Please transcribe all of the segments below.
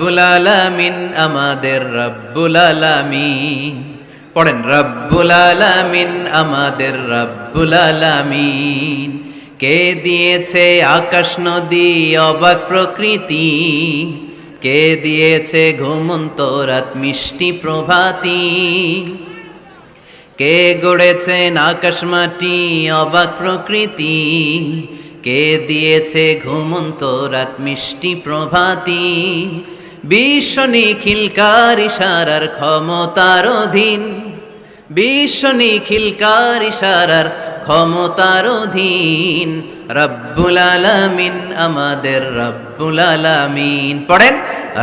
রব্বুল আলামিন আমাদের রব্বুল আলামিন। পড়েন, রব্বুল আলামিন আমাদের রব্বুল আলামিন। কে দিয়েছে আকাশ নদী অবাক প্রকৃতি, কে দিয়েছে ঘুমন্ত রাত মিষ্টি প্রভাতী, কে গড়েছেন আকাশ মাটি অবাক প্রকৃতি, কে দিয়েছে ঘুমন্ত রাত মিষ্টি প্রভাতী। বিশ্ব নিখিলকার ইশারার ক্ষমতার অধীন, বিশ্ব নিখিলকার ইশারার ক্ষমতার অধীন। রব্বুল আলামিন আমাদের রব্বুল আলামিন। পড়েন,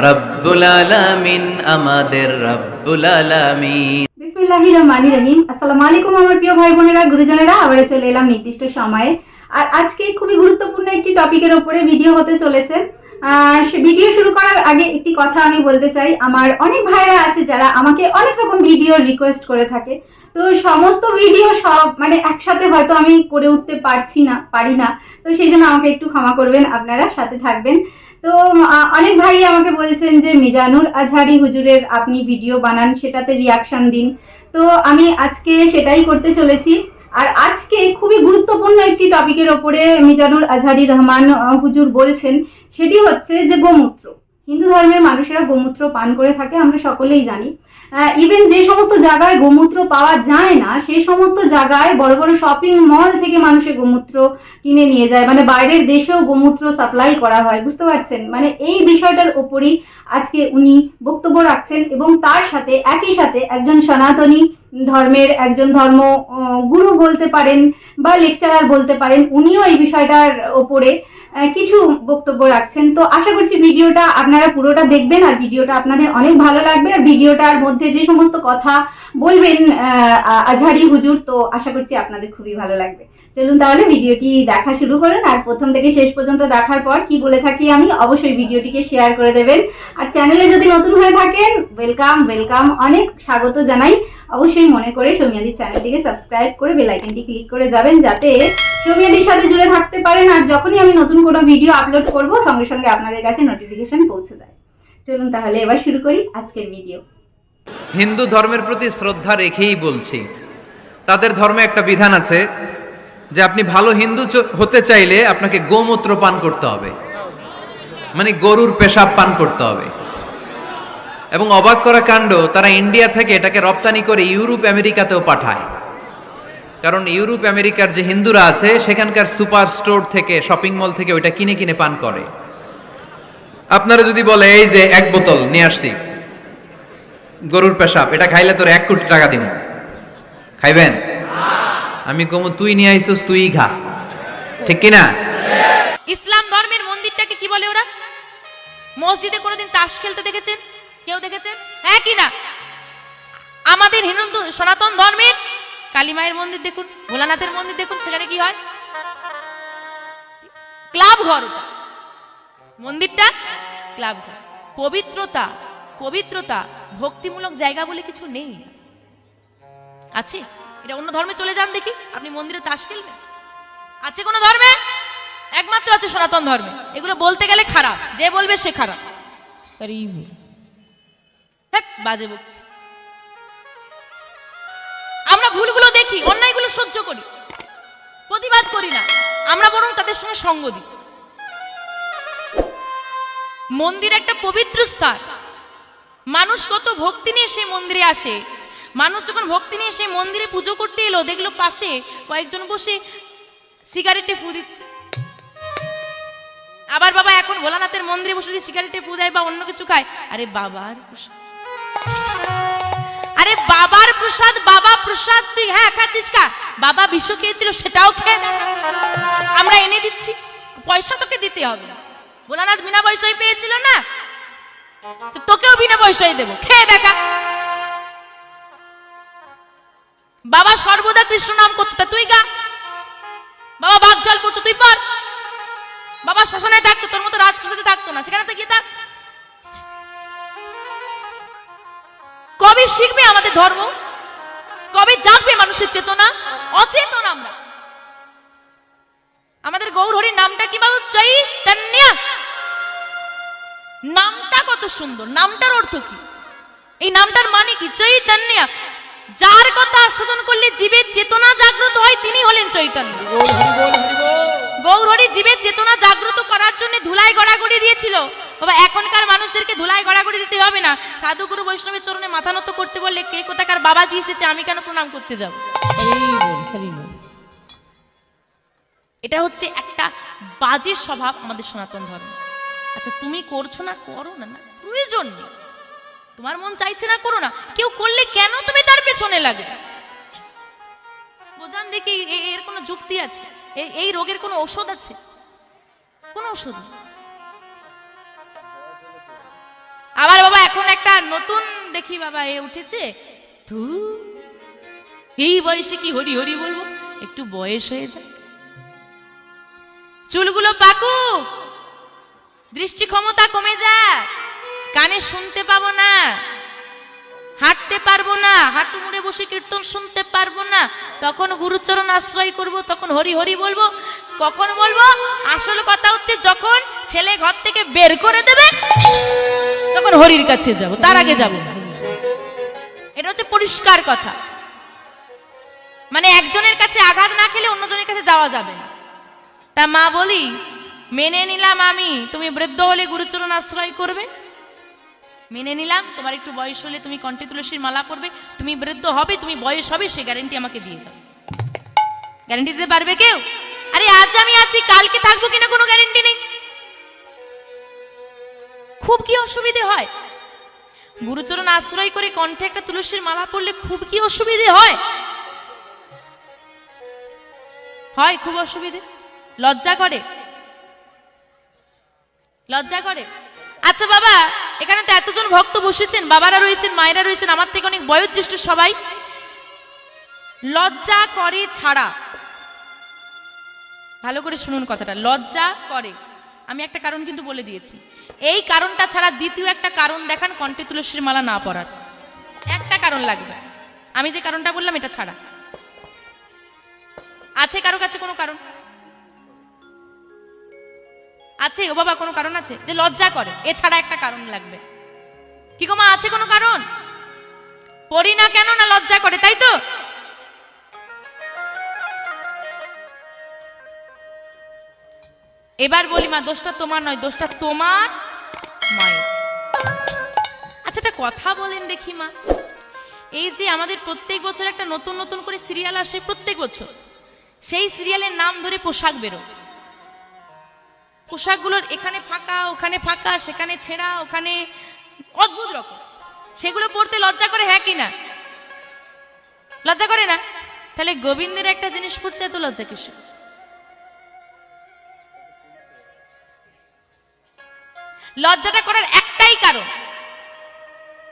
রব্বুল আলামিন আমাদের রব্বুল আলামিন। বিসমিল্লাহির রহমানির রহিম। আসসালামু আলাইকুম আমার প্রিয় ভাই বোনেরা, গুরুজনেরা। আবারও চলে এলাম নির্দিষ্ট সময়ে। আর আজকে খুবই গুরুত্বপূর্ণ একটি টপিকের উপরে ভিডিও হতে চলেছে। ভিডিও শুরু করার আগে একটি কথা আমি বলতে চাই। আমার অনেক ভাইরা আছে যারা আমাকে অনেক রকম ভিডিও রিকোয়েস্ট করে থাকে। তো সমস্ত ভিডিও সব একসাথে হয়তো আমি করে উঠতে পারি না। তো সেই জন্য আমাকে একটু ক্ষমা করবেন, আপনারা সাথে থাকবেন। তো অনেক ভাই আমাকে বলছেন যে মিজানুর আজহারি হুজুরের আপনি ভিডিও বানান, সেটাতে রিয়াকশন দিন। তো আমি আজকে সেটাই করতে চলেছি। আর আজকে খুবই গুরুত্বপূর্ণ একটি টপিকের ওপরে মিজানুর আজহারি রহমান হুজুর বলছেন, সেটি হচ্ছে যে গোমূত্র। হিন্দু ধর্মের মানুষেরা গোমূত্র পান করে থাকে, আমরা সকলেই জানি। ইভেন যে সমস্ত জায়গায় গোমূত্র পাওয়া যায় না, সেই সমস্ত জায়গায় বড় বড় শপিং মল থেকে মানুষের গোমূত্র কিনে নিয়ে যায়, বাইরের দেশেও গোমূত্র সাপ্লাই করা হয়, বুঝতে পারছেন? এই বিষয়টার উপরই আজকে উনি বক্তব্য রাখছেন। এবং তার সাথে একই সাথে একজন সনাতনী ধর্মের একজন ধর্ম গুরু বলতে পারেন বা লেকচারার বলতে পারেন, উনিও এই বিষয়টার ওপরে কিছু বক্তব্য রাখছেন। তো আশা করছি ভিডিওটা আপনারা পুরোটা দেখবেন, আর ভিডিওটা আপনাদের অনেক ভালো লাগবে। আর ভিডিওটার মধ্যে যে সমস্ত কথা বলবেন আজহারি হুজুর, তো আশা করছি আপনাদের খুবই ভালো লাগবে। চলুন তাহলে ভিডিওটি দেখা শুরু করুন। আর প্রথম থেকে শেষ পর্যন্ত দেখার পর কি বলে থাকি আমি, অবশ্যই ভিডিওটিকে শেয়ার করে দেবেন। আর চ্যানেলে যদি নতুন হয়ে থাকেন, ওয়েলকাম, অনেক স্বাগত জানাই। অবশ্যই মনে করে সৌমিয়াদির চ্যানেলটিকে সাবস্ক্রাইব করে বেল আইকনটি ক্লিক করে যাবেন, যাতে সৌমিয়াদির সাথে জুড়ে থাকতে পারেন। আর যখনই আমি নতুন কোনো ভিডিও আপলোড করব, সঙ্গে সঙ্গে আপনাদের কাছে নোটিফিকেশন পৌঁছে যায়। চলুন তাহলে এবার শুরু করি আজকের ভিডিও। হিন্দু ধর্মের প্রতি শ্রদ্ধা রেখেই বলছি, তাদের ধর্মে একটা বিধান আছে যে আপনি ভালো হিন্দু হতে চাইলে আপনাকে গোমূত্র পান করতে হবে, গরুর পেশাব পান করতে হবে। এবং অবাক করা কাণ্ড, তারা ইন্ডিয়া থেকে এটাকে রপ্তানি করে ইউরোপ আমেরিকাতেও পাঠায়। কারণ ইউরোপ আমেরিকার যে হিন্দুরা আছে, সেখানকার সুপার স্টোর থেকে, শপিং মল থেকে ওইটা কিনে কিনে পান করে। আপনারা যদি বলে এই যে 1 বোতল নিয়ে আসছি গরুর পেশাব, এটা খাইলে তোর 1 কোটি টাকা দিব, খাইবেন? আমি কমু তুই নিয়ে আইসোস, তুই খা, ঠিক কিনা? ইসলাম ধর্মের মন্দিরটাকে কি বলে ওরা? মসজিদে কোনোদিন তাস খেলতে দেখেছেন? কেউ দেখেছেন? হ্যাঁ কি না? আমাদের হিন্দু সনাতন ধর্মের কালী মায়ের মন্দির দেখুন, ভোলানাথের মন্দির দেখুন, সেখানে কি হয়? ক্লাব ঘর। মন্দিরটা ক্লাব ঘর। পবিত্রতা ভক্তিমূলক জায়গা বলে কিছু নেই, আছে? এটা অন্য ধর্মে চলে যান দেখি, আপনি মন্দিরে তাস খেলবেন? আছে কোন ধর্মে? একমাত্র আছে সনাতন ধর্মে। এগুলো বলতে গেলে খারাপ, যে বলবে সে খারাপ, বাজে বকছি। আমরা ভুলগুলো দেখি, অন্যায়গুলো সহ্য করি, প্রতিবাদ করি না, আমরা বরং তাদের সঙ্গে সঙ্গ দিই। মন্দির একটা পবিত্র স্থান, মানুষ কত ভক্তি নিয়ে সেই মন্দিরে আসে। মানুষ যখন ভক্তি নিয়ে সেই মন্দিরে পুজো করতে এলো, দেখলো পাশে কয়েকজন বসে সিগারেটে ফু দিচ্ছে। আবার বাবা এখন ভোলানাথের মন্দিরে বসে যদি সিগারেটে ফু দেয় বা অন্য কিছু খায়, আরে বাবার প্রসাদ, বাবা প্রসাদ তুই খাচ্ছিস, খা। বাবা বিষ খেয়েছিল, সেটাও খেয়ে দে, আমরা এনে দিচ্ছি, পয়সা তোকে দিতে হবে। ভোলানাথ বিনা পয়সায় পেয়েছিল না, তোকেও বিনা পয়সায় দেবো, খেয়ে দেখা। বাবা সর্বদা কৃষ্ণ নাম করতো, তুই গা। বাবা বাঘ জল পড়তো, তুই পর। বাবা শ্মশানে থাকতো, তোর মতো রাজপ্রাসাদে থাকতো না, সেখানে তো গিয়ে থাক। কবে শিখবে আমাদের ধর্ম? কবে জাগবে মানুষের চেতনা? অচেতন আমরা। আমাদের গৌর হরির নামটা কি বাবু? চৈতন্য। নামটা কত সুন্দর, নামটার অর্থ কি? এই নামটার মানে কি? চৈতন্য। যার কথা আস্বাদন করলে জীবের চেতনা জাগ্রত হয় তিনি হলেন চৈতন্য। গৌর হরি জীবের চেতনা জাগ্রত করার জন্য ধুলাই গড়াগড়ি দিয়েছিল। বাবা এখনকার মানুষদেরকে ধুলাই গড়াগড়ি দিতে হবে না, সাধুগুরু বৈষ্ণবের চরণে মাথা নত করতে বললে কে কোথাকার বাবাজি এসেছে আমি কেন প্রণাম করতে যাব? এটা হচ্ছে একটা বাজে স্বভাব আমাদের সনাতন ধর্ম। আচ্ছা তুমি করছো না, করো না, না প্রয়োজন নেই, তোমার মন চাইছে না করো না, কেউ করলে কেন তুমি তার পেছনে লাগে? বোঝান দেখি এর কোনো যুক্তি আছে? এই রোগের কোনো ঔষধ আছে? কোনো ওষুধ নেই। আবার বাবা এখন একটা নতুন দেখি বাবা এ উঠেছে, ধু এই বয়সে কি হরি হরি বলবো? একটু বয়স হয়ে যায়, চুলগুলো পাকুক, দৃষ্টি ক্ষমতা কমে যায়, কানে শুনতে পাবো না, হাঁটতে পারবো না, হাঁটু মুড়ে বসে কীর্তন শুনতে পারবো না, তখন গুরুচরণ আশ্রয় করব, তখন হরি হরি বলবো। কখন বলবো? আসল কথা হচ্ছে যখন ছেলে ঘর থেকে বের করে দেবে তখন হরির কাছে যাব, তার আগে যাব না। এটা হচ্ছে পরিষ্কার কথা। মানে একজনের কাছে আঘাত না খেলে অন্যজনের কাছে যাওয়া যাবে না। তা মা বলি মেনে নিলাম আমি, তুমি বৃদ্ধ হলে গুরুচরণ আশ্রয় করবে, মেনে নিলাম। তোমার একটু বয়স হলে তুমি কণ্ঠে তুলসীর মালা পরবে, তুমি বৃদ্ধ হবে, তুমি বয়স হবে, সে গ্যারান্টি আমাকে দিয়ে যাও। গ্যারান্টি দিতে পারবে কেউ? আরে আজ আমি আছি, কালকে থাকবো কিনা কোনো গ্যারান্টি নেই। খুব কি অসুবিধে হয়? গুরুচরণ আশ্রয় করে কণ্ঠে একটা তুলসীর মালা পরলে খুব কি অসুবিধে হয়? হয় খুব অসুবিধে, লজ্জা করে, লজ্জা করে। আচ্ছা বাবা এখানে তো এতজন ভক্ত বসেছেন, বাবারা রয়েছেন, মায়েরা রয়েছেন, আমার থেকে অনেক বয়োজ্যেষ্ঠ সবাই, লজ্জা করে ছাড়া, ভালো করে শুনুন কথাটা, লজ্জা করে। আমি একটা কারণ কিন্তু বলে দিয়েছি, এই কারণটা ছাড়া দ্বিতীয় একটা কারণ দেখান কণ্ঠে তুলসীর মালা না পরার। একটা কারণ লাগবে, আমি যে কারণটা বললাম এটা ছাড়া। আছে কারো কাছে কোনো কারণ আছে? ও বাবা কোনো কারণ আছে যে লজ্জা করে? এছাড়া একটা কারণ লাগবে। কি গো মা, আছে কোনো কারণ? পড়ি না কেন? না লজ্জা করে, তাই তো? এবার বলি মা, দোষটা তোমার নয়, দোষটা তোমার মায়ের। আচ্ছা একটা কথা বলেন দেখি মা, এই যে আমাদের প্রত্যেক বছর একটা নতুন নতুন করে সিরিয়াল আসে, প্রত্যেক বছর সেই সিরিয়ালের নাম ধরে পোশাক বেরো, পোশাকগুলোর এখানে ফাঁকা, ওখানে ফাঁকা, সেখানে ছেঁড়া, ওখানে অদ্ভুত রকম, সেগুলো পড়তে লজ্জা করে, হ্যাঁ কি না? লজ্জা করে না? তাহলে গোবিন্দের একটা জিনিস পড়তে এত লজ্জা কিসের? লজ্জাটা করার একটাই কারণ,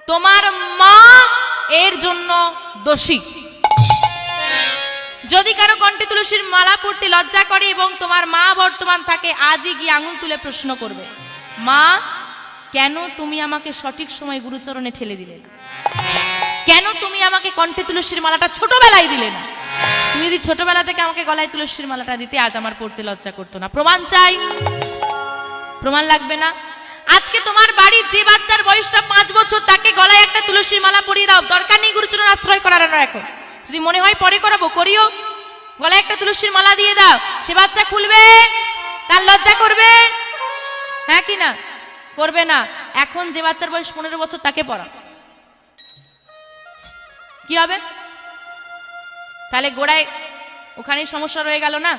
তোমার মা এর জন্য দোষী। যদি কারো কণ্ঠে তুলসীর মালা পড়তে লজ্জা করে এবং তোমার মা বর্তমান থাকে, আজই গিয়ে আঙুল তুলে প্রশ্ন করবে, মা কেন তুমি আমাকে সঠিক সময় গুরুচরণে ঠেলে দিলে না? কেন তুমি আমাকে কণ্ঠে তুলসীর মালাটা ছোটবেলায় দিলে না? তুমি যদি ছোটবেলা থেকে আমাকে গলায় তুলসীর মালাটা দিতে, আজ আমার পড়তে লজ্জা করতো না। প্রমাণ চাই? প্রমাণ লাগবে না? আজকে তোমার বাড়ির যে বাচ্চার বয়সটা 5 বছর, তাকে গলায় একটা তুলসীর মালা পরিয়ে দাও, দরকার নেই গুরুচরণ আশ্রয় করার। এখন যদি মনে হয় পরে করাবো, করিও, গলায় একটা তুলসীর মালা দিয়ে দাও, সে বাচ্চা খুলবে, তার লজ্জা করবে, হ্যাঁ কি না? করবে না। এখন যে বাচ্চার বয়স 15 বছর তাকে পড়াও, কি হবে? তাহলে গোড়ায় ওখানেই সমস্যা রয়ে গেল না?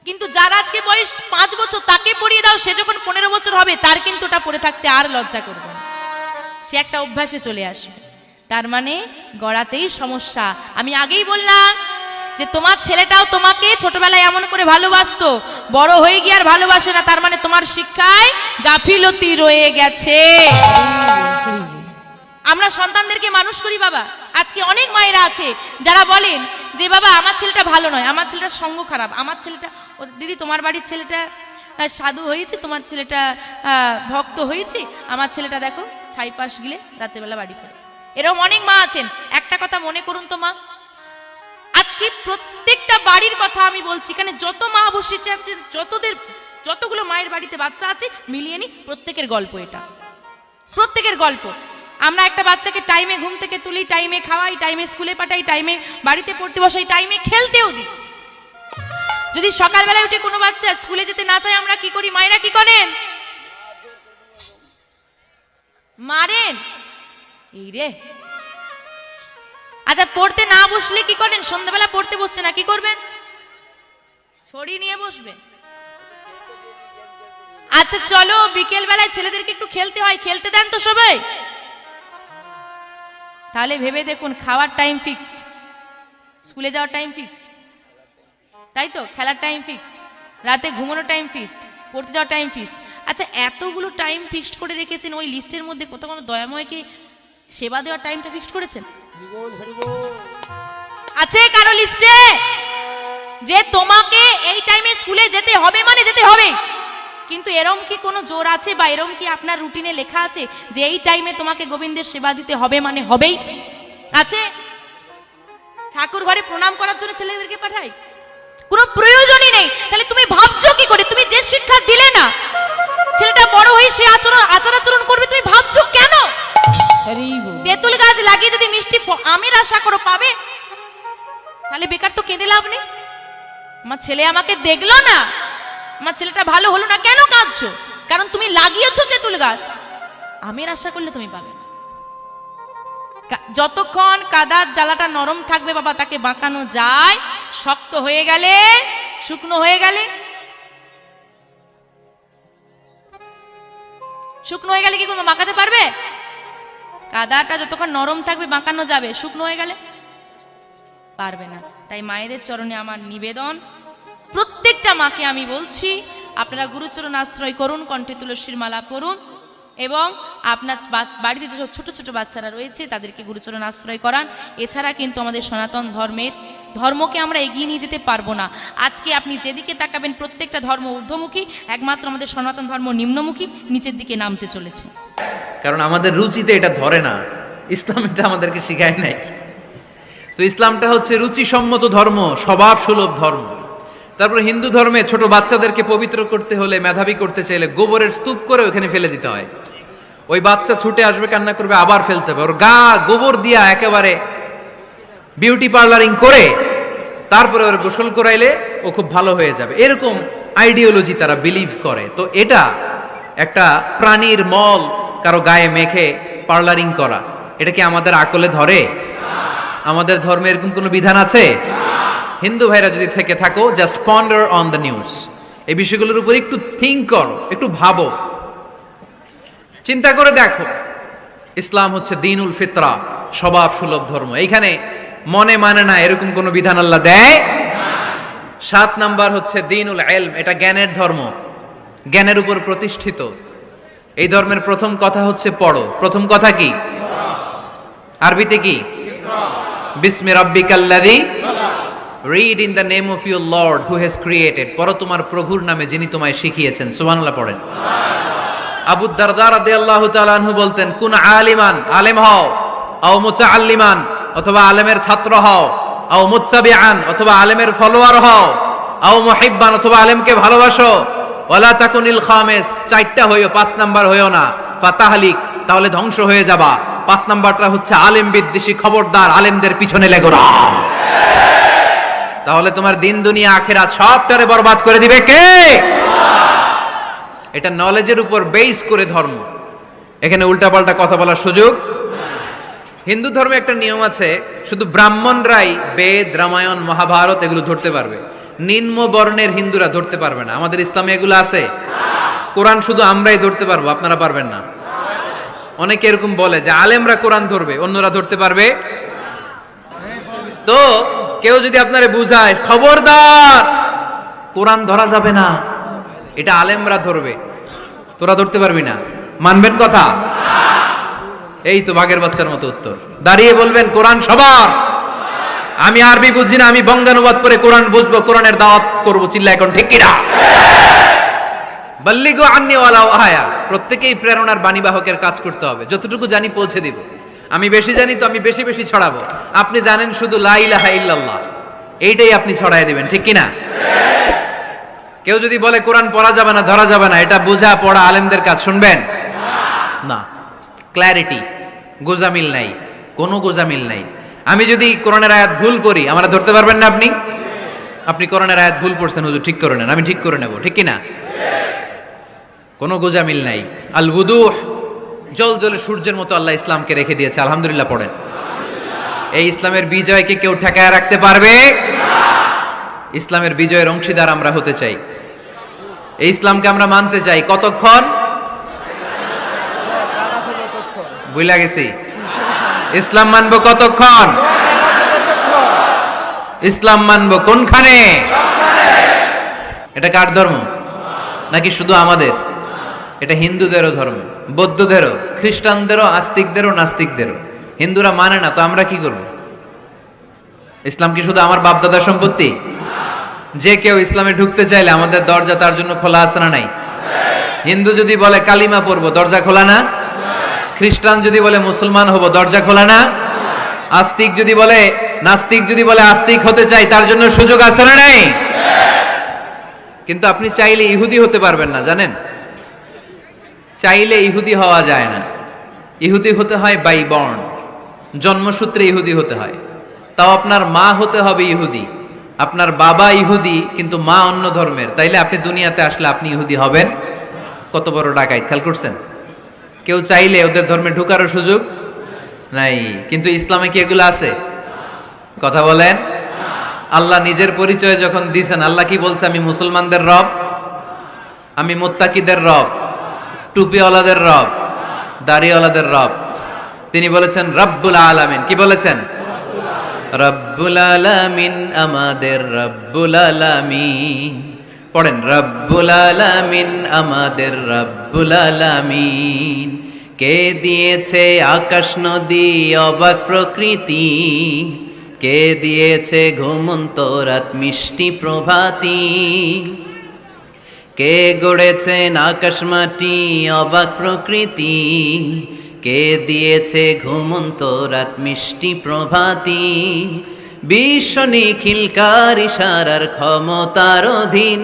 কিন্তু যার আজকে বয়স 5 বছর তাকে পড়িয়ে দাও, সে যখন 15 বছর হবে তার কিন্তু ওটা পড়ে থাকতে আর লজ্জা করবে না, সে একটা অভ্যাসে চলে আসবে। তার মানে গড়াতেই সমস্যা। আমি আগেই বললাম যে তোমার ছেলেটাও তোমাকে ছোটবেলায় এমন করে ভালোবাসতো, বড় হয়ে গিয়ে আর ভালোবাসে না, তার মানে তোমার শিক্ষায় গাফিলতি রয়ে গেছে। আমরা সন্তানদেরকে মানুষ করি বাবা, আজকে অনেক মায়েরা আছে যারা বলেন যে বাবা আমার ছেলেটা ভালো নয়, আমার ছেলেটার সঙ্গ খারাপ, আমার ছেলেটা, দিদি তোমার বাড়ির ছেলেটা সাধু হয়েছে, তোমার ছেলেটা ভক্ত হয়েছে, আমার ছেলেটা দেখো ছাই পাশ গিলে রাতেবেলা বাড়ি ফেরে। এরকম অনেক মা আছেন। একটা কথা মনে করুন তো মা, আজকে প্রত্যেকটা বাড়ির কথা আমি বলছি, এখানে যত মা বসেছে আছেন, যতদের যতগুলো মায়ের বাড়িতে বাচ্চা আছে মিলিয়ে নি, প্রত্যেকের গল্প এটা, প্রত্যেকের গল্প। আমরা একটা বাচ্চাকে টাইমে ঘুম থেকে তুলি, টাইমে খাওয়াই, টাইমে স্কুলে পাঠাই, টাইমে বাড়িতে পড়তে বসাই, টাইমে খেলতেও দিই। যদি সকালবেলায় উঠে কোনো বাচ্চা স্কুলে যেতে না চায়, আমরা কি করি? মায়েরা কি করেন? মারেন। এই রে, আচ্ছা পড়তে না বসলে কি করেন? সন্ধ্যাবেলা পড়তে বসছে না, কি করবেন? ছড়ি নিয়ে বসবে। আচ্ছা চলো বিকেল বেলায় ছেলেদেরকে একটু খেলতে হয়, খেলতে দেন তো সবাই? তাহলে ভেবে দেখুন, খাওয়ার টাইম ফিক্সড, স্কুলে যাওয়ার টাইম ফিক্সড, তাই তো? খেলার টাইম ফিক্সড, রাতে ঘুমানোর টাইম ফিক্সড, পড়তে যাওয়ার টাইম ফিক্সড। আচ্ছা এতগুলো টাইম ফিক্সড করে রেখেছেন, ওই লিস্টের মধ্যে কোথাও কোনো দয়াময়কে সেবা দেওয়ার টাইমটা ফিক্সড করেছেন? আছে কারো লিস্টে যে তোমাকে এই টাইমে স্কুলে যেতে হবে মানে যেতে হবে? কিন্তু এরম কি কোনো জোর আছে বা এরম কি আপনার রুটিনে লেখা আছে যে এই টাইমে তোমাকে গোবিন্দের সেবা দিতে হবে মানে হবেই? আছে? ঠাকুর ঘরে প্রণাম করার জন্য ছেলেদেরকে পাঠাই? কোনো প্রয়োজনই নেই। তাহলে তুমি ভাবছো কি করে? তুমি যে শিক্ষা দিলে না, ছেলেটা বড় হয়ে সে আচার আচরণ করবে, তুমি ভাবছো কেন? তেঁতুল গাছ লাগিয়ে যদি মিষ্টি আমের আশা করো পাবে, তাহলে বেকার তো কেঁদে লাভ নেই। আমার ছেলে আমাকে দেখলো না, আমার ছেলেটা ভালো হলো না, কেন কাঁদছো? কারণ তুমি লাগিয়েছো তেঁতুল গাছ, আমের আশা করলে তুমি পাবে না। যতক্ষণ কাদার জ্বালাটা নরম থাকবে বাবা, তাকে বাঁকানো যায়। শক্ত হয়ে গেলে, শুকনো হয়ে গেলে, শুকনো হয়ে গেলে কি কোনো বাঁকাতে পারবে? কাদাটা যতক্ষণ নরম থাকবে বাঁকানো যাবে, শুকনো হয়ে গেলে পারবে না। তাই মায়েদের চরণে আমার নিবেদন, প্রত্যেকটা মাকে আমি বলছি, আপনারা গুরুচরণ আশ্রয় করুন, কণ্ঠে তুলসীর মালা পড়ুন এবং আপনার বাড়িতে যে ছোট ছোট বাচ্চারা রয়েছে তাদেরকে গুরুচরণ আশ্রয় করান। এছাড়া কিন্তু আমাদের সনাতন ধর্মকে আমরা এগিয়ে নিয়ে যেতে পারবো না। আজকে আপনি যেদিকে তাকাবেন প্রত্যেকটা ধর্ম ঊর্ধ্বমুখী, একমাত্র আমাদের সনাতন ধর্ম নিম্নমুখী, নিচের দিকে নামতে চলেছে। কারণ আমাদের রুচিতে এটা ধরে না, ইসলাম এটা আমাদেরকে শিখায় নাই। তো ইসলামটা হচ্ছে রুচিসম্মত ধর্ম, স্বভাব সুলভ ধর্ম। তারপর হিন্দু ধর্মে ছোট বাচ্চাদেরকে পবিত্র করতে হলে, মেধাবী করতে চাইলে গোবরের স্তূপ করে ওখানে ফেলে দিতে হয়। ওই বাচ্চা ছুটে আসবে, কান্না করবে, আবার ফেলতে হবে। ওর গা গোবর দিয়া একেবারে বিউটি পার্লারিং করে তারপরে ওর গোসল করাইলে ও খুব ভালো হয়ে যাবে, এরকম আইডিওলজি তারা বিলিভ করে। তো এটা একটা প্রাণীর মল কারো গায়ে মেখে পার্লারিং করা, এটা কি আমাদের আকলে ধরে? আমাদের ধর্মে এরকম কোনো বিধান আছে? হিন্দু ভাইরা যদি থেকে থাকো, just ponder on the news, এই বিষয়গুলোর উপর একটু থিঙ্ক করো, একটু ভাবো, চিন্তা করে দেখো। ইসলাম হচ্ছে দ্বীনুল ফিতরা, স্বভাব সুলভ ধর্ম। এইখানে মনে মানে না এরকম কোনো বিধান আল্লাহ দেয়। 7 নাম্বার হচ্ছে দ্বীনুল ইলম, এটা জ্ঞানের ধর্ম, জ্ঞানের উপর প্রতিষ্ঠিত। এই ধর্মের প্রথম কথা হচ্ছে পড়ো। প্রথম কথা কি? আরবিতে কি? বিসমি রাব্বিকাল্লাযী, read in the name of your lord who has created. পড়ো তোমার প্রভুর নামে যিনি তোমায় শিখিয়েছেন। সুবহানাল্লাহ পড়েন। আবু দারদা রাদিয়াল্লাহু তাআলা আনহু বলতেন, কুন আলিমান, আলেম হও, আও মুতাআল্লিমান, অথবা আলেমের ছাত্র হও, আও মুত্তাবিআন, অথবা আলেমের ফলোয়ার হও, আও মুহিব্বান, অথবা আলেমকে ভালোবাসো, ওয়ালা তাকুনিল খামিস, 4টা হইও, 5 নাম্বার হইও না, ফাতাহলিক, তাহলে ধ্বংস হয়ে যাবা। 5 নাম্বারটা হচ্ছে আলেম বিদ্বেষী, খবরদার আলেমদের পিছনে লেগো না, তাহলে তোমার দিন দুনিয়া আখিরাত সবটারে বরবাদ করে দিবে কে? এটা নলেজের উপর বেস করে ধর্ম, এখানে উল্টাপাল্টা কথা বলার সুযোগ। হিন্দু ধর্মে একটা নিয়ম আছে, শুধু ব্রাহ্মণরাই বেদ, রামায়ণ, মহাভারত এগুলো ধরতে পারবে, নিম্ন বর্ণের হিন্দুরা ধরতে পারবে না। আমাদের ইসলামে এগুলো আছে। কোরআন শুধু আমরাই ধরতে পারবো, আপনারা পারবেন না। অনেকে এরকম বলে যে আলেমরা কোরআন ধরবে, অন্যরা ধরতে পারবে। তো কেউ যদি আপনারে বুঝায়, খবরদার কোরআন ধরা যাবে না, এটা আলেমরা ধরবে, তোরা ধরতে পারবি না, মানবেন কথা? এই তো বাঘের বাচ্চার মতো উত্তর। দাঁড়িয়ে বলবেন কোরআন সবার। আমি আরবি বুঝি না, আমি বঙ্গানুবাদ করে কোরআন বুঝবো, কোরআনের দাওয়াত করবো, চিল্লা এখন ঠিক কিনা? বাল্লিগু আন্নি ওয়ালাউ আয়া, প্রত্যেকেই প্রেরণার বাণীবাহকের কাজ করতে হবে। যতটুকু জানি পৌঁছে দিব। আমি বেশি জানি তো আমি বেশি বেশি ছড়াবো। আপনি জানেন শুধু লা ইলাহা ইল্লাল্লাহ, এইটাই আপনি ছড়ায় দিবেন, ঠিক কিনা? কেউ যদি বলে কোরআন পড়া যাবে না, ধরা যাবে না, এটা বোঝা পড়া আলেমদের কাজ, শুনবেন না। ক্ল্যারিটি, গোজামিল নাই, কোনো গোজামিল নাই। আমি যদি কোরআনের আয়াত ভুল করি, আমরা ধরতে পারবেন না আপনি? আপনি কোরআনের আয়াত ভুল পড়ছেন, হুজুর ঠিক করে নেন, আমি ঠিক করে নেব, ঠিক কি না? কোনো গোজামিল নাই। আল বুদুহ, জল জলে সূর্যের মতো আল্লাহ ইসলামকে রেখে দিয়েছে, আলহামদুলিল্লাহ পড়েন। এই ইসলামের বিজয়কে কেউ ঠেকায় রাখতে পারবে? ইসলামের বিজয়ের অংশীদার আমরা হতে চাই, এই ইসলামকে আমরা মানতে চাই। কতক্ষণ? বুঝলা গেছি। ইসলাম মানবো কতক্ষণ? ইসলাম মানবো কোনখানে? এটা কার ধর্ম? নাকি শুধু আমাদের? এটা হিন্দুদেরও ধর্ম, বৌদ্ধদেরও, খ্রিস্টানদেরও, আস্তিকদেরও, নাস্তিকদেরও। হিন্দুরা মানে না তো আমরা কি করব? ইসলাম কি শুধু আমার বাপদাদার সম্পত্তি? যে কেউ ইসলামে ঢুকতে চাইলে আমাদের দরজা তার জন্য খোলা আছে না নাই? হিন্দু যদি বলে কালিমা পড়বো, দরজা খোলা না? খ্রিস্টান যদি বলে মুসলমান হব, দরজা খোলা না? আস্তিক যদি বলে, নাস্তিক যদি বলে আস্তিক হতে চাই, তার জন্য সুযোগ আছে না নাই? কিন্তু আপনি চাইলে ইহুদি হতে পারবেন না, জানেন? চাইলে ইহুদি হওয়া যায় না। ইহুদি হতে হয় বাই বর্ন, জন্মসূত্রে ইহুদি হতে হয়। তাও আপনার মা হতে হবে ইহুদি, আপনার বাবা ইহুদি কিন্তু মা অন্য ধর্মের, তাইলে আপনি দুনিয়াতে আসলে আপনি ইহুদি হবেন? কত বড় ডাকাইত, খেয়াল করছেন? কেউ চাইলে ওদের ধর্মে ঢুকারও সুযোগ নাই। কিন্তু ইসলামে কি এগুলো আছে? কথা বলেন। আল্লাহ নিজের পরিচয় যখন দিয়েছেন, আল্লাহ কি বলছে? আমি মুসলমানদের রব, আমি মুত্তাকিদের রব, টুপিওয়ালাদের রব, দাড়িওয়ালাদের রব। তিনি বলেছেন রব্বুল আলামিন। কি বলেছেন? রব্বুল আলামিন, আমাদের রব্বুল আলামিন। পড়েন, রব্বুল আলামিন, আমাদের রব্বুল আলামিন। কে দিয়েছে আকাশ নদী অবাক প্রকৃতি, কে দিয়েছে ঘুমন্ত রাত মিষ্টি প্রভাতী, কে গড়েছেন আকাশ মাটি অবাক প্রকৃতি, কে দিয়েছে ঘুমন্ত রাত মিষ্টি প্রভাতী। বিশ্ব নিখিলকার ইশারার ক্ষমতার অধীন,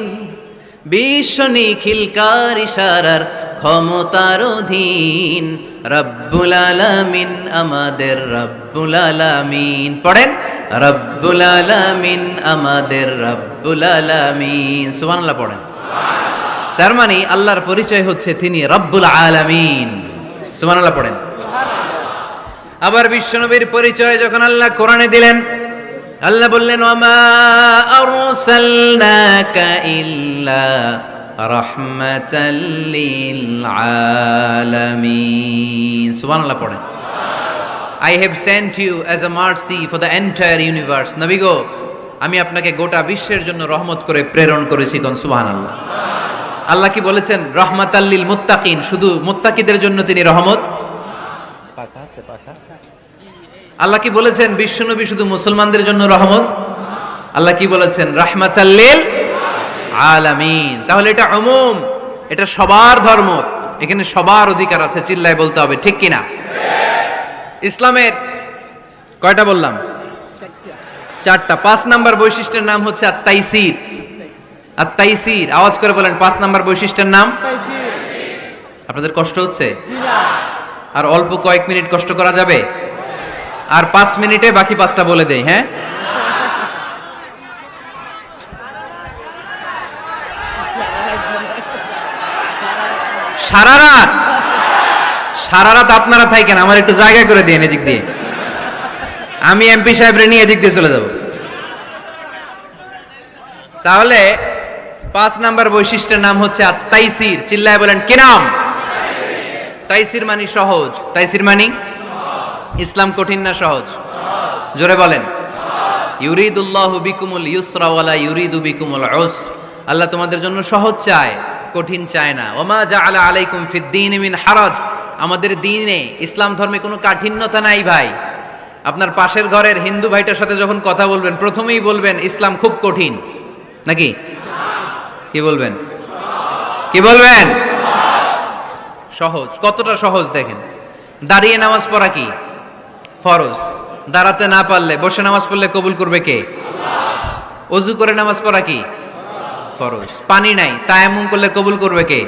বিশ্ব নিখিলকার ইশারার ক্ষমতার অধীন। রব্বুল আলামিন, আমাদের রব্বুল আলামিন। পড়েন, রব্বুল আলামিন, আমাদের রব্বুল আলামিন। সুবহানাল্লাহ পড়েন। তার মানে আল্লাহর পরিচয় হচ্ছে তিনি রব্বুল আলামিন। সুবহানাল্লাহ পড়েন। আবার বিশ্বনবীর পরিচয় যখন আল্লাহ কোরআনে দিলেন, আল্লাহ বললেন, ওয়ামা আরসালনাকা ইল্লা রাহমাতাল লিল আলামিন। সুবহানাল্লাহ পড়েন। I have sent you as a mercy for the entire universe. নবী গো, আমি আপনাকে গোটা বিশ্বের জন্য রহমত করে প্রেরণ করেছি। কোন সুবহানাল্লাহ। আল্লাহ কি বলেছেন? রহমাতাল লিল মুত্তাকিন, শুধু মুত্তাকিদের জন্য তিনি রহমত। আল্লাহ কি বলেছেন? বিশ্বনবী শুধু মুসলমানদের জন্য রহমত। আল্লাহ কি বলেছেন? রাহমাতাল লিল আলামিন। তাহলে এটা উমুম, এটা সবার ধর্ম, এখানে সবার অধিকার আছে। চিল্লায় বলতে হবে, ঠিক কিনা? ইসলামের কয়টা বললাম? চারটা। 5 নাম্বার বৈশিষ্ট্যের নাম হচ্ছে আত-তাইসির। আত-তাইসির, আওয়াজ করে বলেন, 5 নাম্বার বৈশিষ্ট্যের নাম। আপনাদের কষ্ট হচ্ছে? আর অল্প কয়েক মিনিট কষ্ট করা যাবে? আর 5 মিনিটে বাকি 5টা বলে দেই। হ্যাঁ, সারা রাত, সারা রাত আপনারা থাকেন, আমার একটু জায়গা করে দিন এদিক দিয়ে। আমি এমপি সাহেবরে নিয়ে এদিক দিয়ে চলে যাব। তাহলে 5 নাম্বার বৈশিষ্ট্যের নাম হচ্ছে আত-তাইসির। চিল্লায় বলেন, কি নাম? তাইসির মানে সহজ। তাইসির মানে ইসলাম কঠিন না সহজ? জোরে বলেন। ইউরিদুল্লাহু বিকুমুল ইউসরা ওয়ালা ইউরিদু বিকুমুল উসর। আল্লাহ তোমাদের জন্য সহজ চায়, কঠিন চায় না। ওমা জাআলা আলাইকুম ফিদ-দীনি মিন হারাজ। আমাদের দ্বীনে, ইসলাম ধর্মে কোনো কাঠিন্যতা নাই ভাই। আপনার পাশের ঘরের হিন্দু ভাইটার সাথে যখন কথা বলবেন, প্রথমেই বলবেন ইসলাম খুব কঠিন, নাকি? কি বলবেন? কি বলবেন? সহজ। কতটা সহজ দেখেন। দাঁড়িয়ে নামাজ পড়া কি ফরজ, দাঁড়াতে না পারলে বসে নামাজ পড়লে কবুল করবে কে? অজু করে নামাজ পড়া কি ফরজ। পানি নাই, তায়াম্মুম করলে কবুল করবে কে?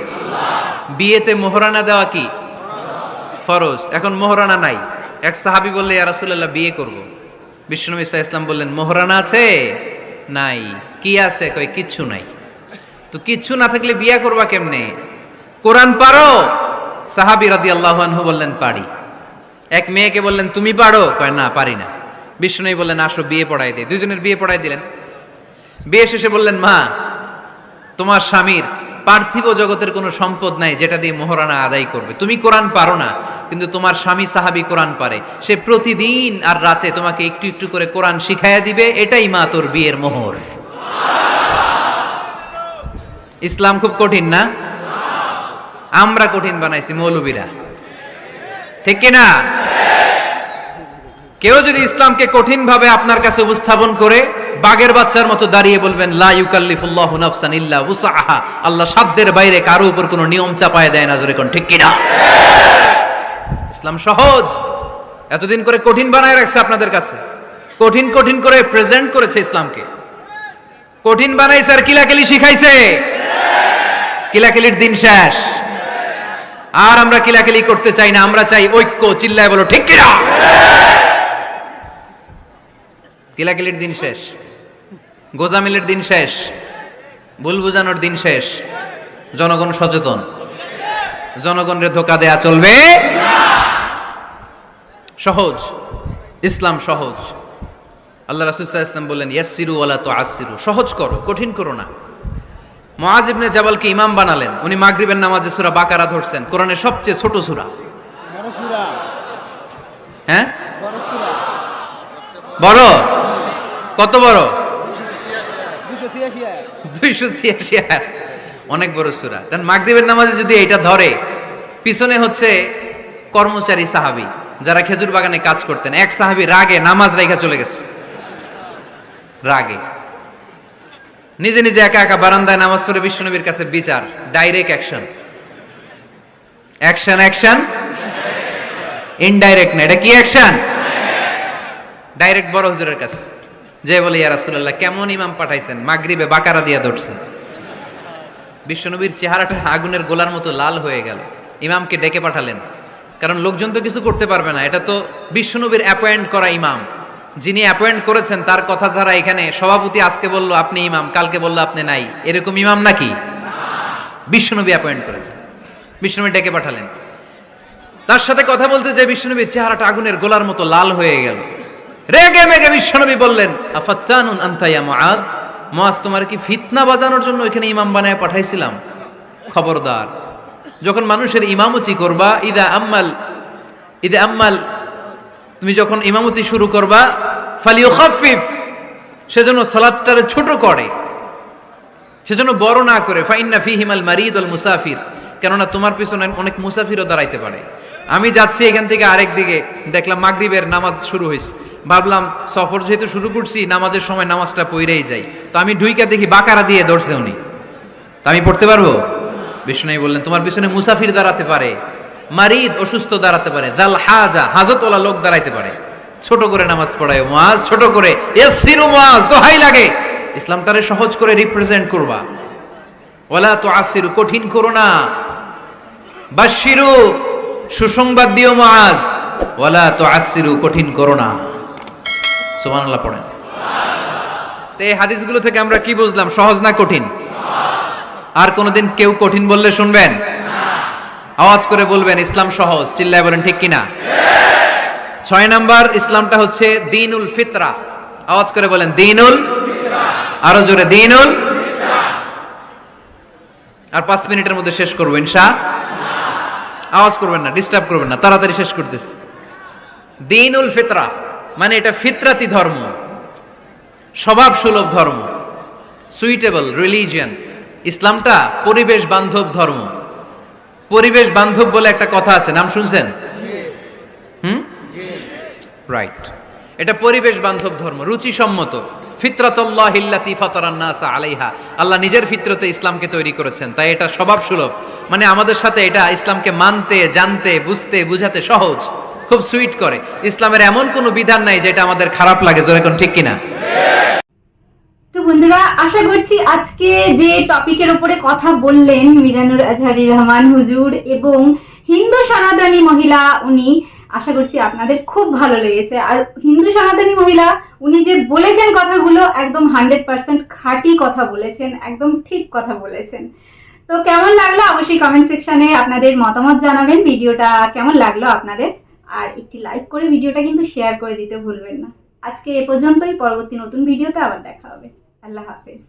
বিয়েতে মোহরানা দেওয়া কি ফরজ? এখন মোহরানা নাই, এক সাহাবী বললে ইয়া রাসূলুল্লাহ বিয়ে করব। বিশ্বনবী সাল্লাল্লাহু আলাইহি ওয়াসাল্লাম বললেন মোহরানা আছে? নাই। কি আছে? কই কিচ্ছু নাই। তো কিচ্ছু না থাকলে বিয়ে করবা কেমনে? কোরআন পারো? সাহাবী রাদিয়াল্লাহু আনহু বললেন পারি। এক মেয়েকে বললেন তুমি পারো? কয় না পারি না। বিশ্বনবী বললেন আসো বিয়ে পড়াই দে। দুজনের বিয়ে পড়াই দিলেন। বিয়ে শেষে বললেন মা, তোমার স্বামীর পার্থিব জগতের কোনো সম্পদ নাই যেটা দিয়ে মোহরানা আদায় করবে। তুমি কোরআন পারো না, কিন্তু তোমার স্বামী সাহাবী কোরআন পারে। সে প্রতিদিন আর রাতে তোমাকে একটু একটু করে কোরআন শিখাইয়া দিবে, এটাই মা তোর বিয়ের মোহর। ইসলাম খুব কঠিন না? আমরা কঠিন বানাইছি মৌলবীরা, ঠিক কিনা? কেউ যদি ইসলামকে কঠিন ভাবে আপনার কাছে উপস্থাপন করে, বাগের বাচ্চার মতো দাঁড়িয়ে বলবেন লা ইউকাল্লিফুল্লাহু নাফসান ইল্লা উসআহা, আল্লাহ সাধ্যের বাইরে কারো উপর কোনো নিয়ম চাপায় দেয় না। জোরে কোন ঠিক কিনা? ইসলাম সহজ, এতদিন করে কঠিন বানায় রাখছে আপনাদের কাছে, কঠিন কঠিন করে প্রেজেন্ট করেছে ইসলামকে, কঠিন বানাইছে আর কিলাকিলি শিখাইছে। কিলাকিলির দিন শেষ, আর আমরা কিলাকিলি করতে চাই না, আমরা চাই ঐক্য। চিল্লায় বলো ঠিক কিনা? কিলাকিলির দিন শেষ, গোজামিলের দিন শেষ, ভুল বুঝানোর দিন শেষ। জনগণ সচেতন, জনগণের ধোকা দেয়া চলবে সহজ, ইসলাম সহজ। আল্লাহ রাসূল সাল্লাল্লাহু আলাইহি ওয়াসাল্লাম বললেন ইয়াসসিরু ওয়ালা তুআসসিরু, সহজ করো, কঠিন করো না। মুআয ইবনে জাবালকে ইমাম বানালেন, উনি মাগরিবের নামাজে সূরা বাকারা ধরছেন, কোরআনের সবচেয়ে ছোট সূরা। বড় সূরা? হ্যাঁ বড় সূরা। বড়? কত বড়? 286 আয়াত, অনেক বড় সূরা। কারণ মাগরিবের নামাজে যদি এটা ধরে, পিছনে হচ্ছে কর্মচারী সাহাবী যারা খেজুর বাগানে কাজ করতেন, এক সাহাবী রাগে নামাজ রাইখা চলে গেছে, রাগে নিজে নিজে একা একা বারান্দায় নামাজ পড়ে বিশ্বনবীর কাছে বিচার, direct action. Action action, indirect না, এটা কি অ্যাকশন? ডাইরেক্ট বড় হুজুরের কাছে যে বলে ইয়া রাসূলুল্লাহ কেমন ইমাম পাঠাইছেন, মাগরিবে বাকারা দিয়া ধরছে। বিশ্বনবীর চেহারাটা আগুনের গোলার মতো লাল হয়ে গেল। ইমামকে ডেকে পাঠালেন, কারণ লোকজন তো কিছু করতে পারবে না, এটা তো বিশ্বনবীর অ্যাপয়েন্ট করা ইমাম। যিনি অ্যাপয়েন্ট করেছেন তার কথা ছাড়া এখানে সভাপতি আজকে বলল আপনি ইমাম, কালকে বলল আপনি নাই, এরকম ইমাম নাকি? বিশ্বনবী অ্যাপয়েন্ট করেছেন। বিশ্বনবী ডেকে পাঠালেন, তার সাথে কথা বলতে যে বিশ্বনবীর চেহারাটা আগুনের গোলার মতো লাল হয়ে গেল। রেগে মেগে বিশ্বনবী বললেন আফাত্তানুন আনতা ইয়া মুআয, মুআয তোমার কি ফিতনা বাজানোর জন্য এখানে ইমাম বানায় পাঠাইছিলাম? খবরদার, যখন মানুষের ইমামতি করবা, ইদা আম্মাল তুমি যখন ইমামতি শুরু করবা, ফালিয়ুখাফফিফ, সেজন্য সালাতটারে ছোট করে, সেজন্য বড় না করে। ফাইন্না ফীহিমাল মারিদ ওয়াল মুসাফির, কেননা তোমার পিছনে অনেক মুসাফিরও দাঁড়াইতে পারে। আমি যাচ্ছি এখান থেকে আরেক দিকে, দেখলাম মাগরিবের নামাজ শুরু হয়েছে, ভাবলাম সফর যেহেতু শুরু করছি, নামাজের সময় নামাজটা পড়েই যাই, তো আমি ঢুইকা দেখি বাকারা দিয়ে ধরছে উনি, তা আমি পড়তে পারবো? বিষ্ণু বললেন তোমার পিছনে মুসাফির দাঁড়াতে পারে, মারিদ অসুস্থ দাঁড়াতে পারে, জাল হাজা হাজতওয়ালা লোক দাঁড়াইতে পারে। ছোট করে নামাজ পড়ায় মুআয, ছোট করে। ইয়াসসিরু মুআয, দোহাই লাগে ইসলামটারে সহজ করে রিপ্রেজেন্ট করবা। ওয়ালা তুআসসিরু, কঠিন করো না। বাশশিরু, সুসংবাদ দিও মুআয, ওয়ালা তুআসসিরু, কঠিন করো না। সুবহানাল্লাহ পড়েন। তো এই হাদিসগুলো থেকে আমরা কি বুঝলাম? সহজ না কঠিন? আর কোনোদিন কেউ কঠিন বললে শুনবেন? আওয়াজ করে বলবেন ইসলাম সহজ। চিল্লায় বলেন ঠিক কিনা? 6 নাম্বার, ইসলামটা হচ্ছে দ্বীনুল ফিতরা। আওয়াজ করে বলেন দ্বীনুল ফিতরা, আরো জোরে দ্বীনুল ফিতরা। আর 5 মিনিটের মধ্যে শেষ করবো ইনশাআল্লাহ। আওয়াজ করবেন না, ডিস্টার্ব করবেন না, তাড়াতাড়ি শেষ করতেছি। দ্বীনুল ফিতরা মানে এটা ফিতরাতি ধর্ম, স্বভাব সুলভ ধর্ম, সুইটেবল রিলিজিয়ন। ইসলামটা পরিবেশ বান্ধব ধর্ম। পরিবেশ বান্ধব বলে একটা কথা আছে, নাম শুনছেন? রাইট, এটা পরিবেশ বান্ধব ধর্ম, রুচিসম্মত। ফিতরাতুল্লাহিল্লাতী ফাতারান নাসা আলাইহা, আল্লাহ নিজের ফিতরতে ইসলামকে তৈরি করেছেন, তাই এটা স্বভাব সুলভ। মানে আমাদের সাথে এটা ইসলামকে মানতে, জানতে, বুঝতে, বুঝাতে সহজ, খুব সুইট করে। ইসলামের এমন কোনো বিধান নাই যেটা আমাদের খারাপ লাগে। জোরে কোন ঠিক কিনা? তো বন্ধুরা, আশা করছি আজকে যে টপিকের উপরে কথা বললেন মিজানুর আজহারি রহমান হুজুর এবং হিন্দু সনাতনী মহিলা উনি, আশা করছি আপনাদের খুব ভালো লেগেছে। আর হিন্দু সনাতনী মহিলা উনি যে বলেছেন কথাগুলো একদম 100% খাঁটি কথা বলেছেন, একদম ঠিক কথা বলেছেন। তো কেমন লাগলো অবশ্যই কমেন্ট সেকশনে আপনাদের মতামত জানাবেন। ভিডিওটা কেমন লাগলো আপনাদের, আর একটি লাইক করে ভিডিওটা কিন্তু শেয়ার করে দিতে ভুলবেন না। আজকে এ পর্যন্তই, পরবর্তী নতুন ভিডিওতে আবার দেখা হবে। আল্লাহ হাফেজ।